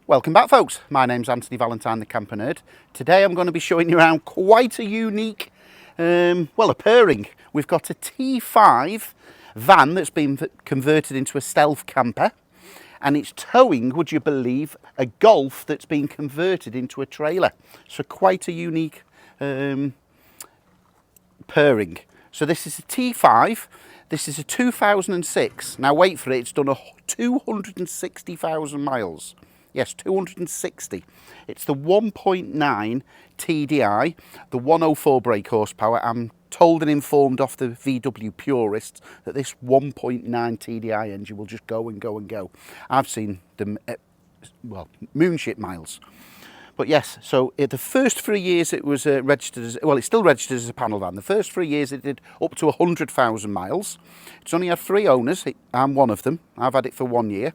Welcome back, folks. My name's Anthony Valentine, the Camper Nerd. Today I'm going to be showing you around quite a unique, a pairing. We've got a T5 van that's been converted into a stealth camper, and it's towing, would you believe, a Golf that's been converted into a trailer. So quite a unique pairing. So this is a T5. This is a 2006. Now wait for it, it's done 260,000 miles. Yes, 260. It's the 1.9 TDI, the 104 brake horsepower. I'm told and informed off the VW purists that this 1.9 TDI engine will just go and go and go. I've seen them, moonship miles. But yes, so the first 3 years it was registered as, it's still registered as a panel van. The first 3 years it did up to 100,000 miles. It's only had 3 owners. I'm one of them. I've had it for 1 year.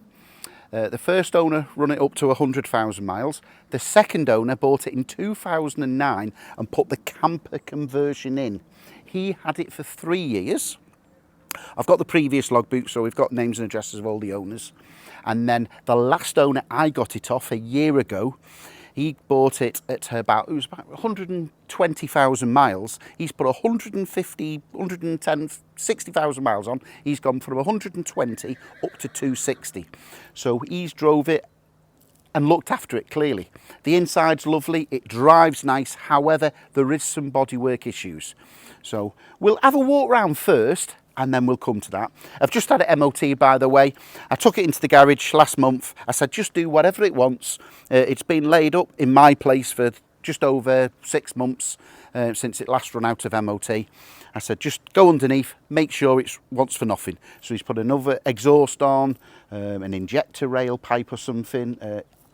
The first owner run it up to 100,000 miles. The second owner bought it in 2009 and put the camper conversion in. He had it for 3 years. I've got the previous logbook, so we've got names and addresses of all the owners. And then the last owner I got it off a year ago, he bought it at about 120,000 miles. He's put 150, 110, 60,000 miles on. He's gone from 120 up to 260. So he's drove it and looked after it clearly. The inside's lovely, it drives nice, however, there is some bodywork issues. So we'll have a walk round first, and then we'll come to that. I've just had an MOT, by the way. I took it into the garage last month. I said, just do whatever it wants. It's been laid up in my place for just over 6 months since it last run out of MOT. I said, just go underneath, make sure it's once for nothing. So he's put another exhaust on, an injector rail pipe or something.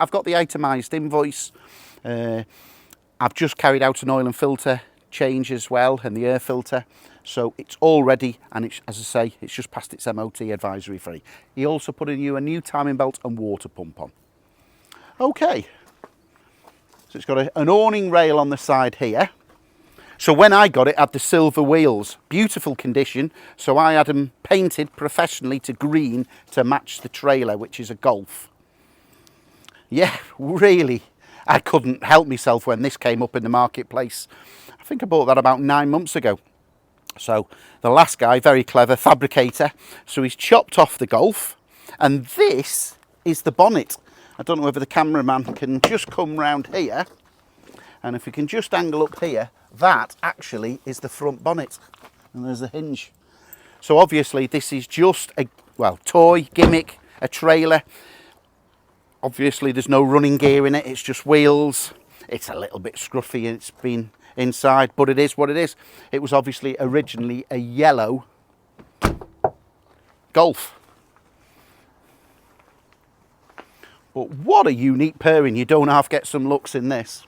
I've got the itemised invoice. I've just carried out an oil and filter change as well, and the air filter. So it's all ready, and it's, as I say, it's just passed its MOT advisory free. He also put in a new timing belt and water pump on. Okay, so it's got an awning rail on the side here. So when I got it, it had the silver wheels, beautiful condition. So I had them painted professionally to green to match the trailer, which is a Golf. Yeah, really, I couldn't help myself when this came up in the marketplace. I think I bought that about 9 months ago. So the last guy, very clever fabricator, so he's chopped off the Golf, and this is the bonnet. I don't know whether the cameraman can just come round here, and if we can just angle up here, that actually is the front bonnet, and there's the hinge. So obviously this is just a, toy, gimmick, a trailer. Obviously there's no running gear in it, it's just wheels. It's a little bit scruffy, and it's been inside, but it is what it is. It was obviously originally a yellow Golf. But what a unique pairing. You don't half get some looks in this.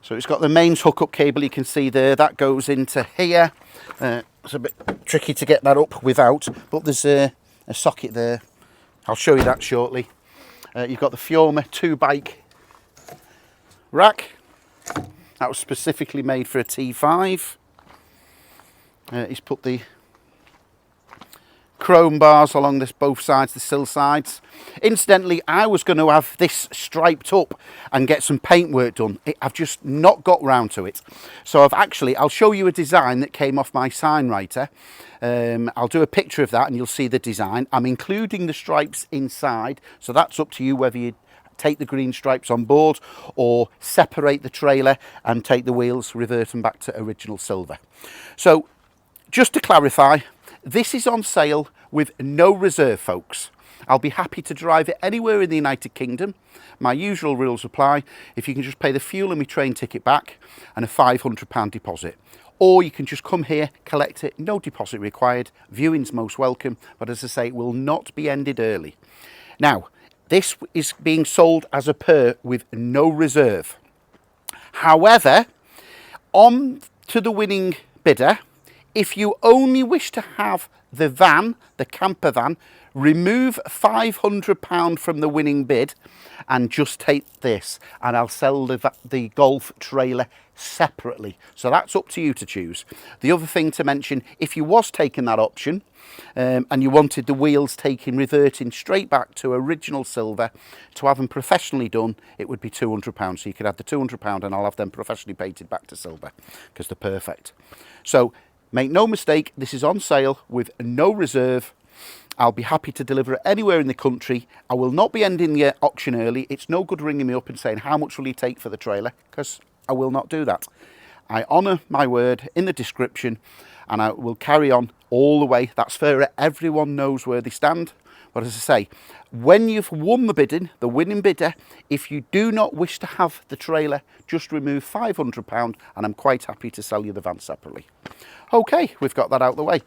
So it's got the mains hookup cable, you can see there, that goes into here. It's a bit tricky to get that up without, but there's a socket there. I'll show you that shortly. You've got the Fiorma 2-bike rack. That was specifically made for a T5. He's put the chrome bars along both sides, the sill sides. Incidentally, I was going to have this striped up and get some paintwork done. I've just not got round to it. So I'll show you a design that came off my sign writer. I'll do a picture of that and you'll see the design. I'm including the stripes inside, so that's up to you whether you take the green stripes on board or separate the trailer and take the wheels, revert them back to original silver. So just to clarify, this is on sale with no reserve, folks. I'll be happy to drive it anywhere in the United Kingdom. My usual rules apply. If you can just pay the fuel and my train ticket back and a £500 deposit. Or you can just come here, collect it, no deposit required. Viewing's most welcome, but as I say, it will not be ended early. Now, this is being sold as a pair with no reserve. However, on to the winning bidder, If you only wish to have the van, the camper van, remove £500 from the winning bid and just take this, and I'll sell the golf trailer separately. So that's up to you to choose. The other thing to mention, if you was taking that option and you wanted the wheels reverting straight back to original silver to have them professionally done, it would be £200. So you could have the £200 and I'll have them professionally painted back to silver because they're perfect. So make no mistake, this is on sale with no reserve. I'll be happy to deliver it anywhere in the country. I will not be ending the auction early. It's no good ringing me up and saying, how much will you take for the trailer? Because I will not do that. I honour my word in the description, and I will carry on all the way. That's fair. Everyone knows where they stand. But as I say, when you've won the bidding, the winning bidder, if you do not wish to have the trailer, just remove £500 and I'm quite happy to sell you the van separately. Okay, we've got that out of the way.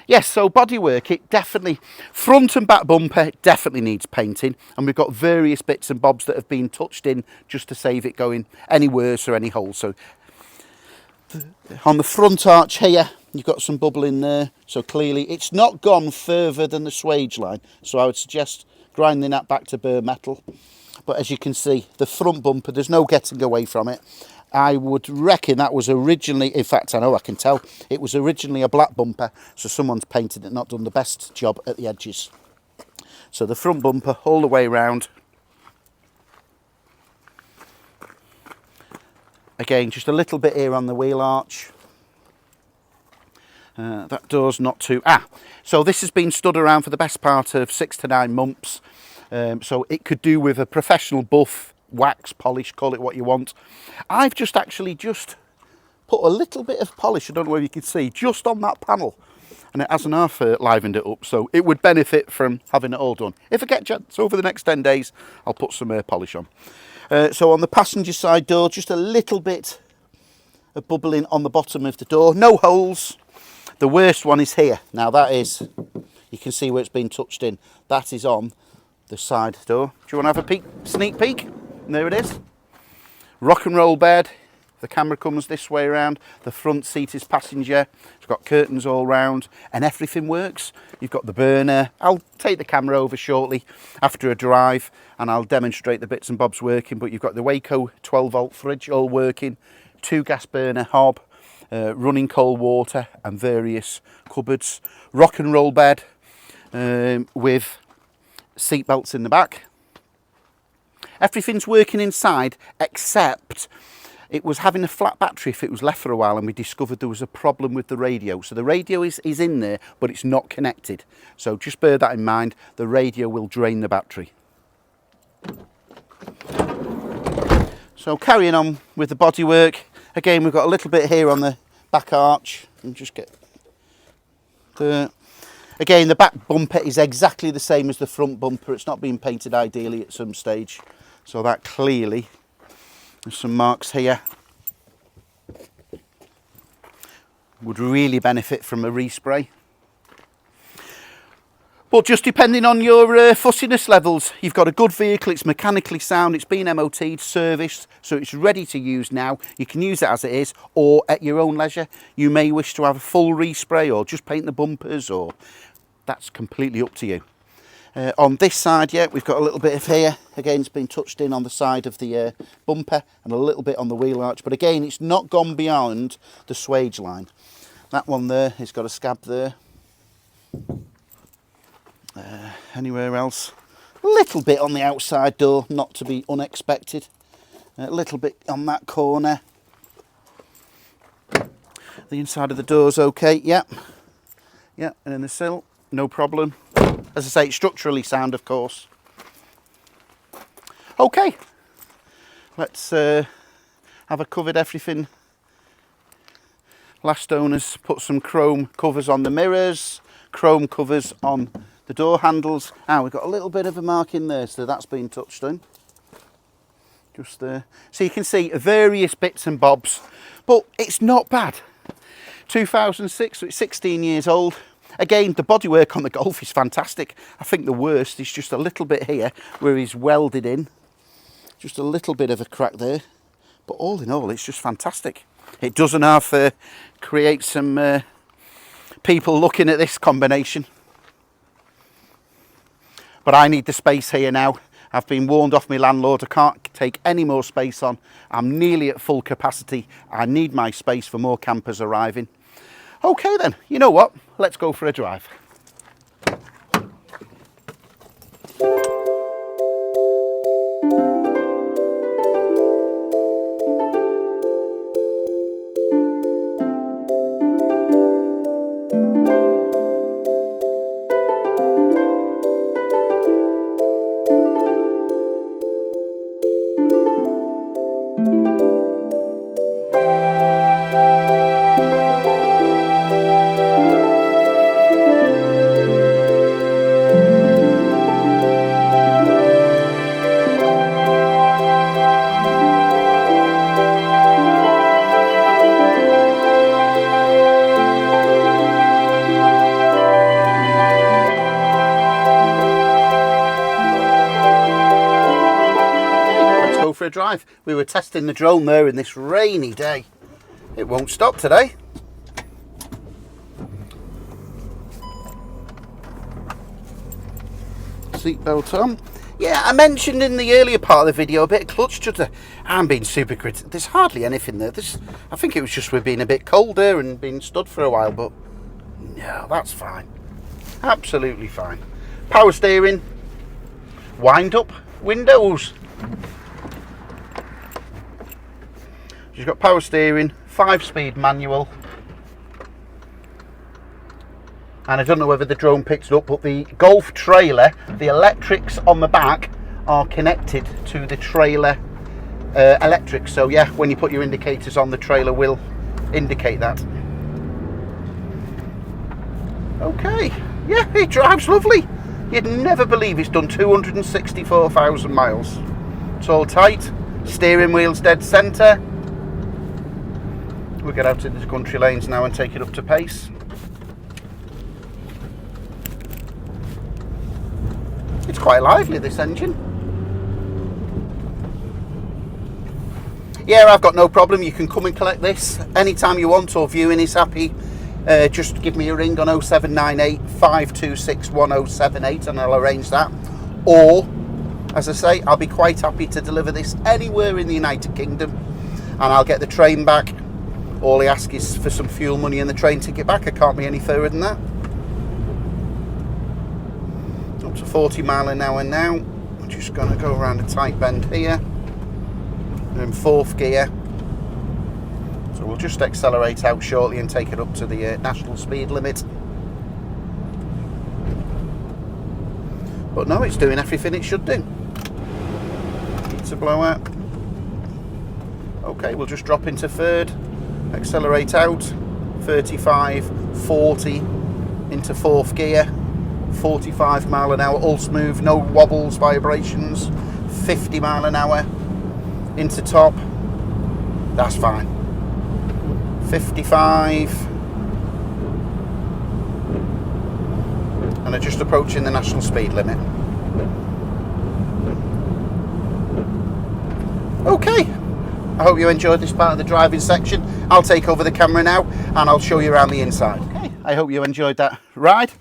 Yes, so bodywork, it definitely, front and back bumper definitely needs painting, and we've got various bits and bobs that have been touched in just to save it going any worse or any holes. So on the front arch here, you've got some bubble in there, so clearly it's not gone further than the swage line, so I would suggest grinding that back to bare metal. But as you can see, the front bumper, there's no getting away from it. I would reckon that was originally, in fact I know, I can tell, it was originally a black bumper, so someone's painted it, not done the best job at the edges. So the front bumper all the way around. Again, just a little bit here on the wheel arch. That door's not too... so this has been stood around for the best part of 6 to 9 months. So it could do with a professional buff, wax, polish, call it what you want. I've just put a little bit of polish, I don't know whether you can see, just on that panel. And it hasn't half livened it up, so it would benefit from having it all done. If I get a chance over the next 10 days, I'll put some polish on. So on the passenger side door, just a little bit of bubbling on the bottom of the door. No holes. The worst one is here. Now that is, you can see where it's been touched in. That is on the side door. Do you want to have a sneak peek? And there it is. Rock and roll bed. The camera comes this way around. The front seat is passenger. It's got curtains all round and everything works. You've got the burner. I'll take the camera over shortly after a drive and I'll demonstrate the bits and bobs working. But you've got the Waco 12-volt fridge all working. 2 gas burner hob. Running cold water and various cupboards. Rock and roll bed with seat belts in the back. Everything's working inside except it was having a flat battery if it was left for a while, and we discovered there was a problem with the radio. So the radio is in there, but it's not connected. So just bear that in mind. The radio will drain the battery. So carrying on with the bodywork. Again, we've got a little bit here on the back arch. And just get the... Again, the back bumper is exactly the same as the front bumper. It's not been painted ideally at some stage. So that clearly, there's some marks here. Would really benefit from a respray. But just depending on your fussiness levels, you've got a good vehicle, it's mechanically sound, it's been MOT'd, serviced, so it's ready to use now. You can use it as it is, or at your own leisure. You may wish to have a full respray or just paint the bumpers, or that's completely up to you. On this side, yeah, we've got a little bit of here. Again, it's been touched in on the side of the bumper and a little bit on the wheel arch. But again, it's not gone beyond the swage line. That one there has got a scab there. Anywhere else? A little bit on the outside door, not to be unexpected. A little bit on that corner. The inside of the door's okay, yep. Yep, and in the sill, no problem. As I say, it's structurally sound, of course. Okay, let's have I covered everything. Last owners put some chrome covers on the mirrors, chrome covers on the door handles. We've got a little bit of a mark in there, so that's been touched in. Just there. So you can see various bits and bobs, but it's not bad. 2006, so it's 16 years old. Again, the bodywork on the Golf is fantastic. I think the worst is just a little bit here where he's welded in. Just a little bit of a crack there. But all in all, it's just fantastic. It doesn't have create some people looking at this combination. But I need the space here now. I've been warned off my landlord, I can't take any more space on. I'm nearly at full capacity. I need my space for more campers arriving. Okay then, you know what? Let's go for a drive. For a drive. We were testing the drone there in this rainy day. It won't stop today. Seatbelt on. Yeah, I mentioned in the earlier part of the video a bit of clutch judder. I'm being super critical. There's hardly anything there. I think it was just we're being a bit colder and being stood for a while, but no, that's fine. Absolutely fine. Power steering, wind up windows. You've got power steering, 5-speed manual, and I don't know whether the drone picks it up, but the Golf trailer, the electrics on the back are connected to the trailer electrics. So yeah, when you put your indicators on, the trailer will indicate that. Okay, yeah, it drives lovely. You'd never believe it's done 264,000 miles. It's all tight, steering wheel's dead centre. We'll get out into the country lanes now and take it up to pace. It's quite lively, this engine. Yeah, I've got no problem. You can come and collect this anytime you want, or viewing is happy. Just give me a ring on 0798 526 1078 and I'll arrange that. Or, as I say, I'll be quite happy to deliver this anywhere in the United Kingdom, and I'll get the train back. All I ask is for some fuel money and the train ticket back. I can't be any further than that. Up to 40 mile an hour now. I'm just going to go around a tight bend here. In 4th gear. So we'll just accelerate out shortly and take it up to the national speed limit. But no, it's doing everything it should do. Pizza blower. Okay, we'll just drop into 3rd. Accelerate out, 35, 40, into 4th gear, 45 mile an hour, all smooth, no wobbles, vibrations, 50 mile an hour, into top, that's fine, 55, and are just approaching the national speed limit. Okay. I hope you enjoyed this part of the driving section. I'll take over the camera now and I'll show you around the inside. Okay, I hope you enjoyed that ride.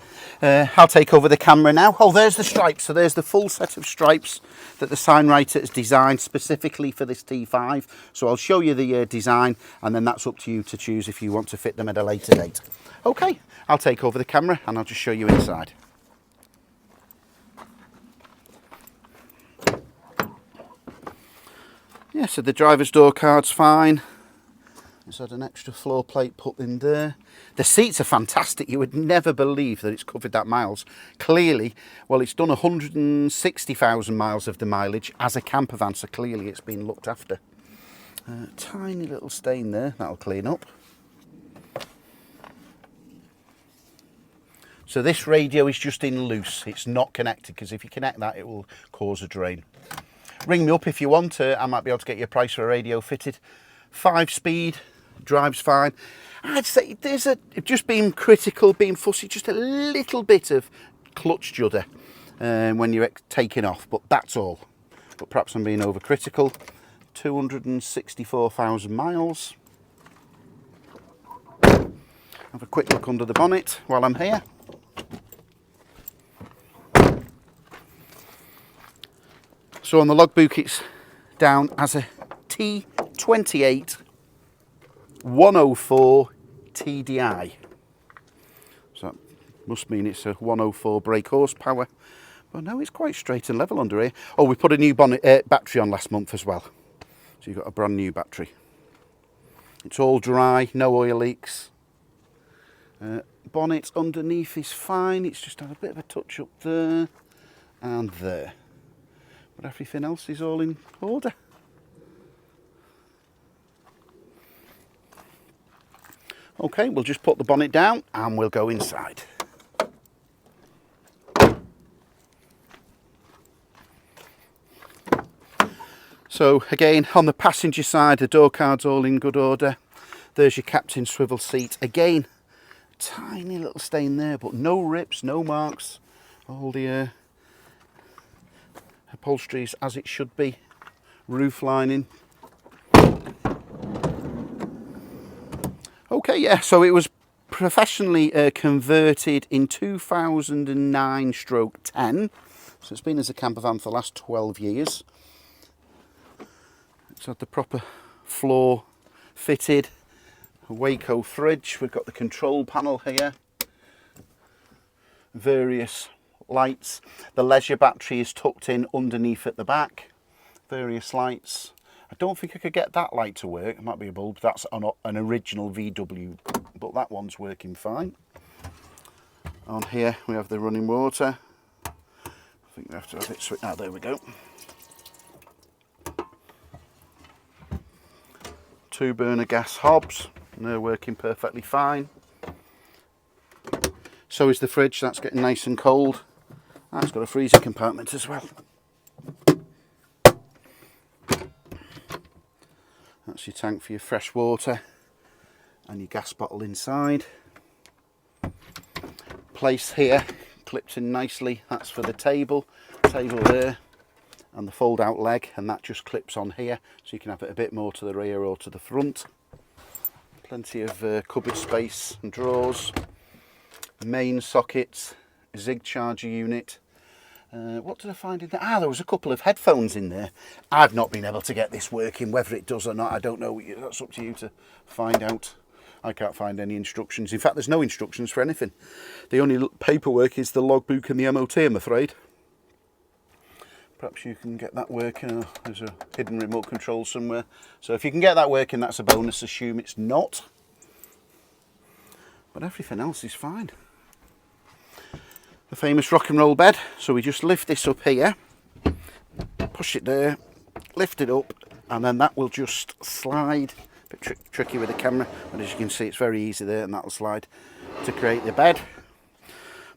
I'll take over the camera now. Oh, there's the stripes. So there's the full set of stripes that the sign writer has designed specifically for this T5. So I'll show you the design, and then that's up to you to choose if you want to fit them at a later date. Okay, I'll take over the camera and I'll just show you inside. Yeah, so the driver's door card's fine. It's had an extra floor plate put in there. The seats are fantastic. You would never believe that it's covered that miles. Clearly, well, it's done 160,000 miles of the mileage as a camper van, so clearly it's been looked after. Tiny little stain there, that'll clean up. So this radio is just in loose. It's not connected, because if you connect that, it will cause a drain. Ring me up if you want. I might be able to get you a price for a radio fitted. 5-speed, drives fine. I'd say there's just being critical, being fussy, just a little bit of clutch judder when you're taking off, but that's all. But perhaps I'm being overcritical. 264,000 miles. Have a quick look under the bonnet while I'm here. So on the logbook it's down as a T28 104 TDI. So that must mean it's a 104 brake horsepower. But no, it's quite straight and level under here. Oh, we put a new battery on last month as well. So you've got a brand new battery. It's all dry, no oil leaks. Bonnet underneath is fine. It's just had a bit of a touch up there and there. But everything else is all in order. Okay, we'll just put the bonnet down and we'll go inside. So again, on the passenger side, the door card's all in good order. There's your captain's swivel seat. Again, tiny little stain there, but no rips, no marks. All the upholstery's as it should be. Roof lining. Okay, yeah, so it was professionally converted in 2009/10. So it's been as a camper van for the last 12 years. It's had the proper floor fitted, a Waco fridge, we've got the control panel here, various lights. The leisure battery is tucked in underneath at the back, various lights. I don't think I could get that light to work, it might be a bulb, that's an original VW, but that one's working fine. On here we have the running water. I think we have to have it switched, there we go. 2 burner gas hobs, and they're working perfectly fine. So is the fridge, that's getting nice and cold. That's got a freezer compartment as well. That's your tank for your fresh water and your gas bottle inside. Place here, clips in nicely, that's for the table there. And the fold out leg, and that just clips on here, so you can have it a bit more to the rear or to the front. Plenty of cupboard space and drawers. Main sockets, Zig charger unit. What did I find in there? There was a couple of headphones in there. I've not been able to get this working, whether it does or not, I don't know. That's up to you to find out. I can't find any instructions. In fact, there's no instructions for anything. The only paperwork is the logbook and the MOT, I'm afraid. Perhaps you can get that working. There's a hidden remote control somewhere. So if you can get that working, that's a bonus. Assume it's not. But everything else is fine. The famous rock and roll bed. So we just lift this up here, push it there, lift it up, and then that will just slide. A bit tricky with the camera, but as you can see, it's very easy there, and that will slide to create the bed.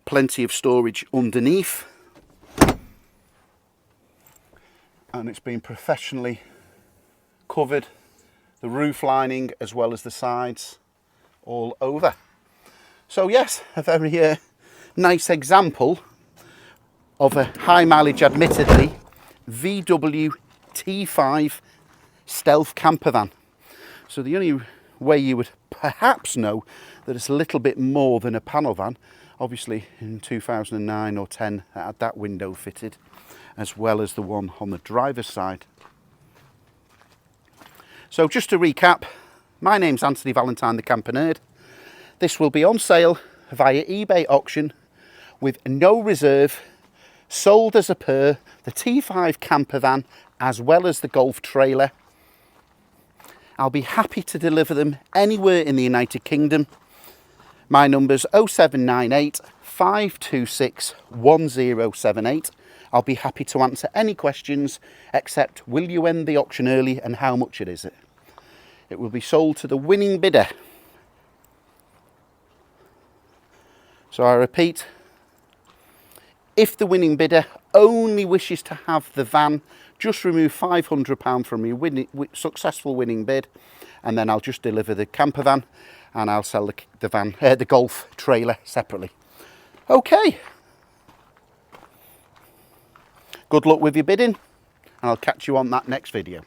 Plenty of storage underneath. And it's been professionally covered, the roof lining as well as the sides all over. So yes, a very nice example of a high mileage, admittedly, VW T5 stealth camper van. So the only way you would perhaps know that it's a little bit more than a panel van, obviously in 2009 or 10 it had that window fitted, as well as the one on the driver's side. So just to recap, my name's Anthony Valentine, the Camper Nerd. This will be on sale via eBay auction with no reserve, sold as a pair, the T5 camper van as well as the Golf trailer. I'll be happy to deliver them anywhere in the United Kingdom. My number's 0798 526 1078. I'll be happy to answer any questions except will you end the auction early and how much it is. It will be sold to the winning bidder. So I repeat, if the winning bidder only wishes to have the van, just remove £500 from your successful winning bid, and then I'll just deliver the camper van and I'll sell the Golf trailer separately. Okay. Good luck with your bidding, and I'll catch you on that next video.